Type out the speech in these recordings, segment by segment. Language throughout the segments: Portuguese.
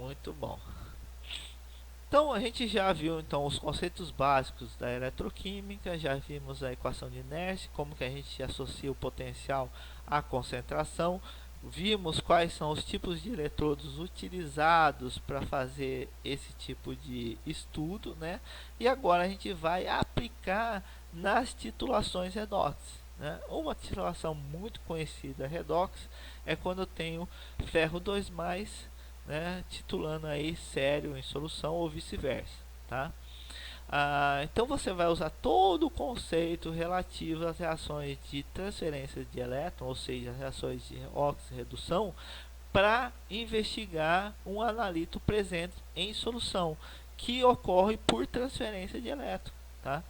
Muito bom. Então a gente já viu então os conceitos básicos da eletroquímica, já vimos a equação de Nernst, como que a gente associa o potencial à concentração, vimos quais são os tipos de eletrodos utilizados para fazer esse tipo de estudo, né? E agora a gente vai aplicar nas titulações redox, né? Uma titulação muito conhecida redox é quando eu tenho ferro 2+, né, titulando aí sério em solução ou vice-versa, tá? Então você vai usar todo o conceito relativo às reações de transferência de elétron, ou seja, as reações de oxirredução, para investigar um analito presente em solução, que ocorre por transferência de elétron, tá?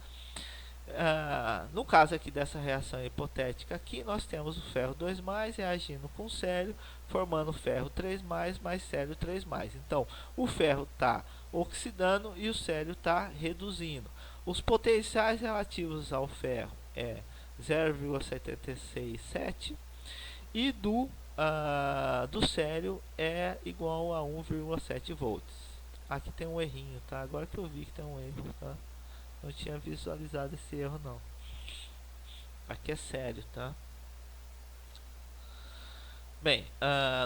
No caso aqui dessa reação hipotética aqui, nós temos o ferro 2+, reagindo com o sério, formando ferro 3+, mais sério 3+. Então, o ferro está oxidando e o sério está reduzindo. Os potenciais relativos ao ferro é 0,767 e do sério é igual a 1,7 volts. Aqui tem um errinho, tá? Agora que eu vi que tem um erro, tá? Não tinha visualizado esse erro não. Aqui é sério, tá? Bem,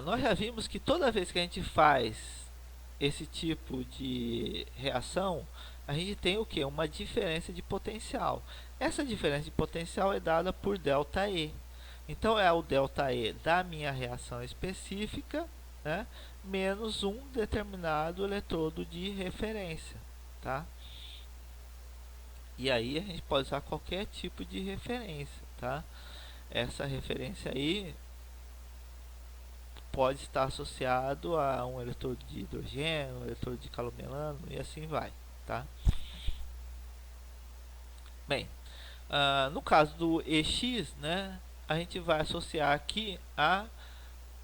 nós já vimos que toda vez que a gente faz esse tipo de reação, a gente tem o que? Uma diferença de potencial. Essa diferença de potencial é dada por ΔE. Então é o ΔE da minha reação específica, né, menos um determinado eletrodo de referência, tá? E aí a gente pode usar qualquer tipo de referência, tá? Essa referência aí pode estar associado a um eletrodo de hidrogênio, um eletrodo de calomelano e assim vai, tá? Bem, no caso do EX, né, a gente vai associar aqui a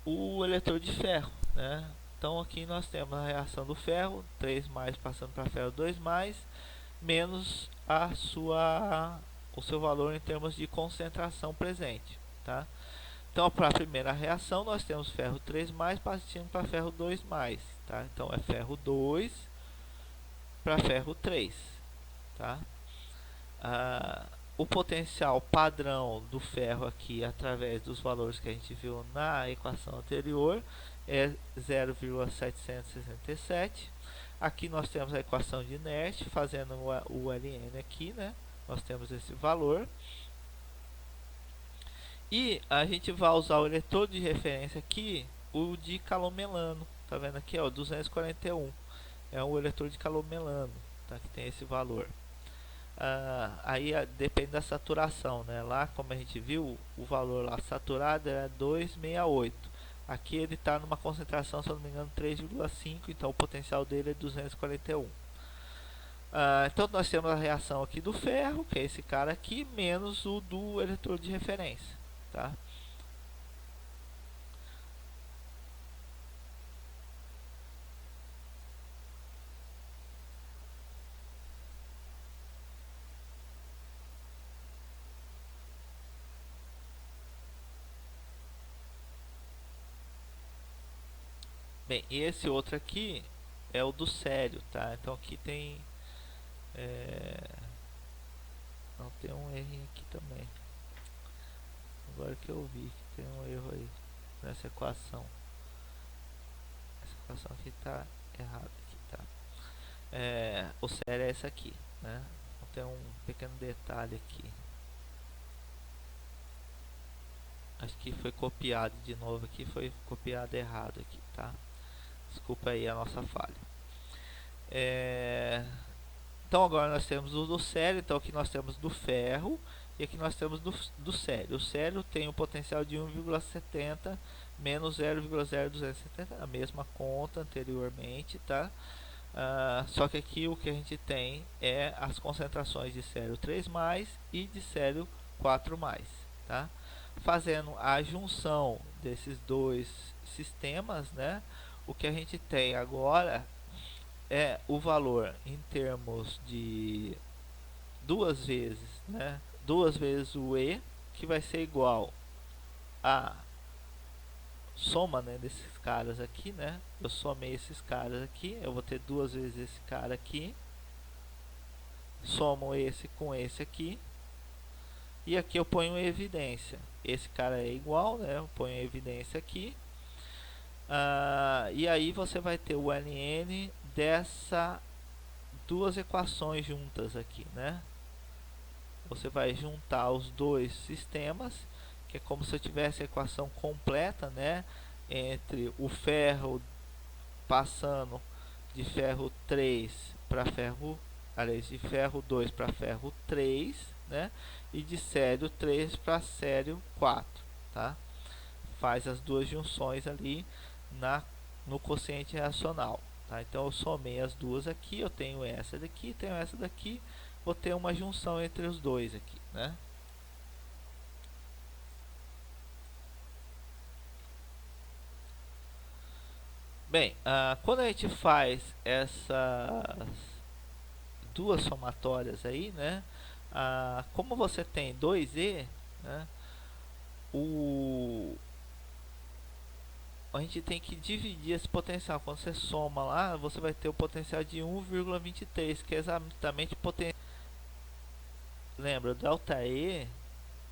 o eletrodo de ferro, né? Então aqui nós temos a reação do ferro 3+ passando para ferro 2+, menos o seu valor em termos de concentração presente, tá? Então, para a primeira reação, nós temos ferro 3+, partindo para ferro 2+, tá? Então, é ferro 2 para ferro 3, tá? O potencial padrão do ferro aqui, através dos valores que a gente viu na equação anterior, é 0,767. Aqui nós temos a equação de Nernst, fazendo o Ln aqui, né? Nós temos esse valor. E a gente vai usar o eletrodo de referência aqui, o de calomelano. Tá vendo aqui, ó, 241. É um eletrodo de calomelano, tá? Que tem esse valor. Aí depende da saturação, né? Lá, como a gente viu, o valor lá saturado é 268. Aqui ele está numa concentração, se eu não me engano, 3,5. Então o potencial dele é 241. Então nós temos a reação aqui do ferro, que é esse cara aqui, menos o do eletrodo de referência, tá? Bem, e esse outro aqui é o do sério, tá? Então aqui tem não, tem um erro aqui também. Agora que eu vi que tem um erro aí nessa equação. Essa equação aqui tá errada aqui, tá? O sério é essa aqui, né? Então tem um pequeno detalhe aqui. Acho que foi copiado de novo aqui, foi copiado errado aqui, tá? Desculpa aí a nossa falha. Então agora nós temos o do sério, então aqui nós temos do ferro e aqui nós temos do sério. O sério tem um potencial de 1,70 menos 0,0270, a mesma conta anteriormente, tá? Só que aqui o que a gente tem é as concentrações de sério 3+ e de sério 4+, tá? Fazendo a junção desses dois sistemas, né? O que a gente tem agora é o valor em termos de duas vezes, né? Duas vezes o E, que vai ser igual a soma, né, desses caras aqui, né? Eu somei esses caras aqui, eu vou ter duas vezes esse cara aqui, somo esse com esse aqui, e aqui eu ponho evidência. Esse cara é igual, né? Eu ponho evidência aqui. E aí você vai ter o ln dessa duas equações juntas aqui, né? Você vai juntar os dois sistemas, que é como se eu tivesse a equação completa, né? Entre o ferro passando de ferro 3 para ferro, aliás, de ferro 2 para ferro 3, né? E de sério 3 para sério 4, tá? Faz as duas junções ali no quociente reacional, tá? Então eu somei as duas aqui, eu tenho essa daqui, tenho essa daqui, vou ter uma junção entre os dois aqui, né? Bem, quando a gente faz essas duas somatórias aí, né? Como você tem 2E, né? A gente tem que dividir esse potencial. Quando você soma lá, você vai ter o potencial de 1,23, que é exatamente o potencial. Lembra, delta E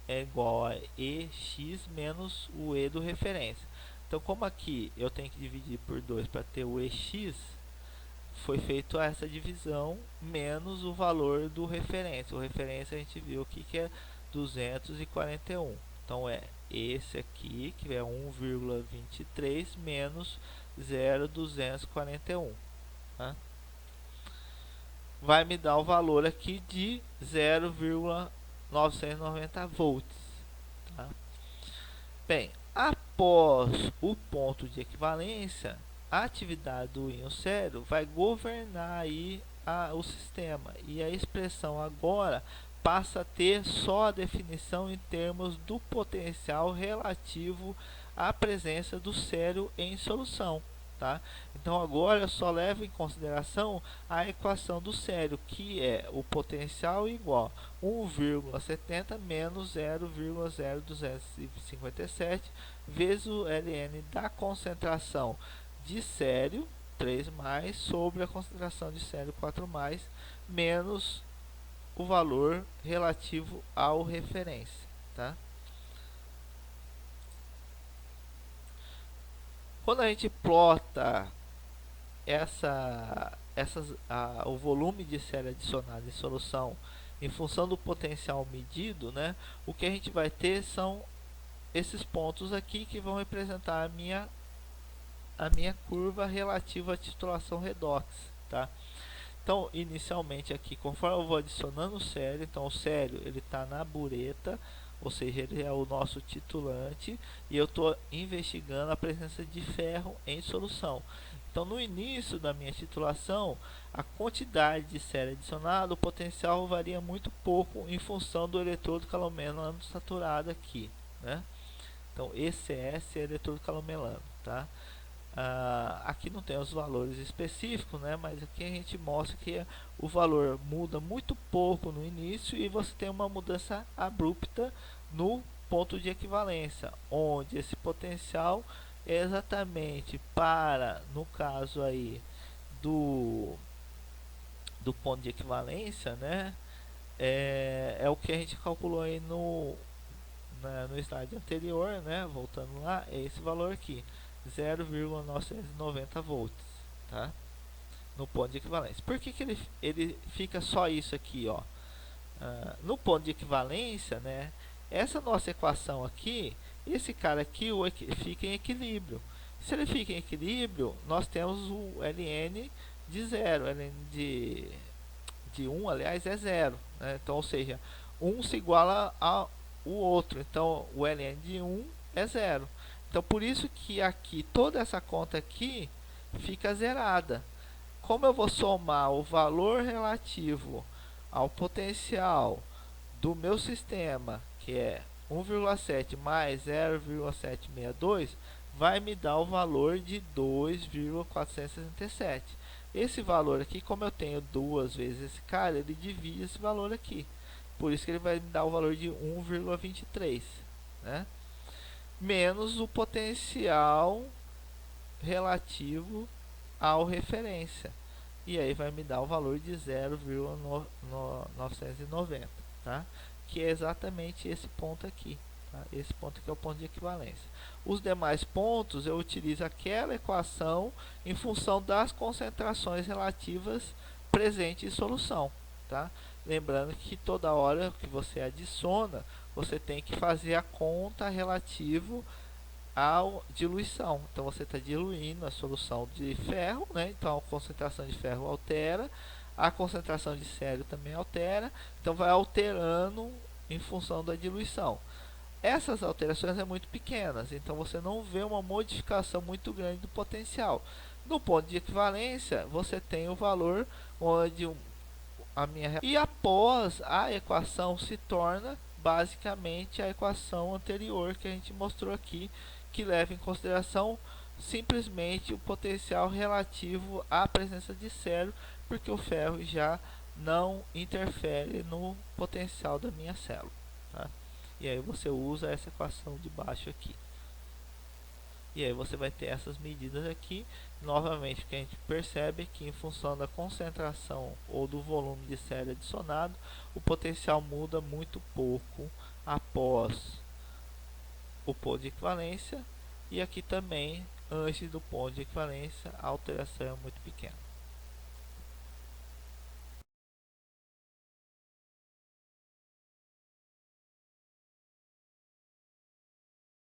é igual a EX menos o E do referência. Então, como aqui eu tenho que dividir por 2 para ter o EX, foi feito essa divisão menos o valor do referência. O referência a gente viu aqui que é 241. Então é esse aqui, que é 1,23 menos 0,241. Tá? Vai me dar o valor aqui de 0,990 volts. Tá? Bem, após o ponto de equivalência, a atividade do íon sério vai governar aí o sistema, e a expressão agora passa a ter só a definição em termos do potencial relativo à presença do sério em solução. Tá? Então agora eu só levo em consideração a equação do sério, que é o potencial igual 1,70 menos 0,0257 vezes o ln da concentração de sério 3 mais sobre a concentração de sério 4 mais menos o valor relativo ao referência. Tá? Quando a gente plota o volume de série adicionado em solução em função do potencial medido, né, o que a gente vai ter são esses pontos aqui que vão representar a minha curva relativa à titulação redox. Tá? Então, inicialmente aqui, conforme eu vou adicionando o sério, então o sério ele está na bureta, ou seja, ele é o nosso titulante, e eu estou investigando a presença de ferro em solução. Então, no início da minha titulação, a quantidade de sério adicionado, o potencial varia muito pouco em função do eletrodo calomelano saturado aqui, né? Então, ECS é eletrodo calomelano, tá? Aqui não tem os valores específicos, né? Mas aqui a gente mostra que o valor muda muito pouco no início e você tem uma mudança abrupta no ponto de equivalência, onde esse potencial é exatamente para, no caso aí do ponto de equivalência, né? É o que a gente calculou aí no slide anterior, né? Voltando lá, é esse valor aqui, 0,990 volts, tá? No ponto de equivalência. Por que ele fica só isso aqui, ó? No ponto de equivalência, né? Essa nossa equação aqui, esse cara aqui fica em equilíbrio. Se ele fica em equilíbrio, nós temos o ln de 0, ln de 1, aliás, é 0, né? Então, ou seja, 1 se iguala ao outro, então o ln de 1 é 0. Então, por isso que aqui, toda essa conta aqui fica zerada. Como eu vou somar o valor relativo ao potencial do meu sistema, que é 1,7 mais 0,762, vai me dar o valor de 2,467. Esse valor aqui, como eu tenho duas vezes esse cara, ele divide esse valor aqui. Por isso que ele vai me dar o valor de 1,23, né? menos o potencial relativo ao referência. E aí vai me dar o valor de 0,990, tá? Que é exatamente esse ponto aqui. Tá? Esse ponto aqui é o ponto de equivalência. Os demais pontos eu utilizo aquela equação em função das concentrações relativas presentes em solução. Tá? Lembrando que toda hora que você adiciona, você tem que fazer a conta relativo à diluição. Então você está diluindo a solução de ferro, né? Então a concentração de ferro altera, a concentração de sério também altera, então vai alterando em função da diluição. Essas alterações são muito pequenas, então você não vê uma modificação muito grande do potencial. No ponto de equivalência, você tem o valor onde a minha e após a equação se torna basicamente a equação anterior que a gente mostrou aqui, que leva em consideração simplesmente o potencial relativo à presença de sério, porque o ferro já não interfere no potencial da minha célula, tá? E aí você usa essa equação de baixo aqui. E aí você vai ter essas medidas aqui. Novamente, o que a gente percebe é que em função da concentração ou do volume de série adicionado, o potencial muda muito pouco após o ponto de equivalência. E aqui também, antes do ponto de equivalência, a alteração é muito pequena.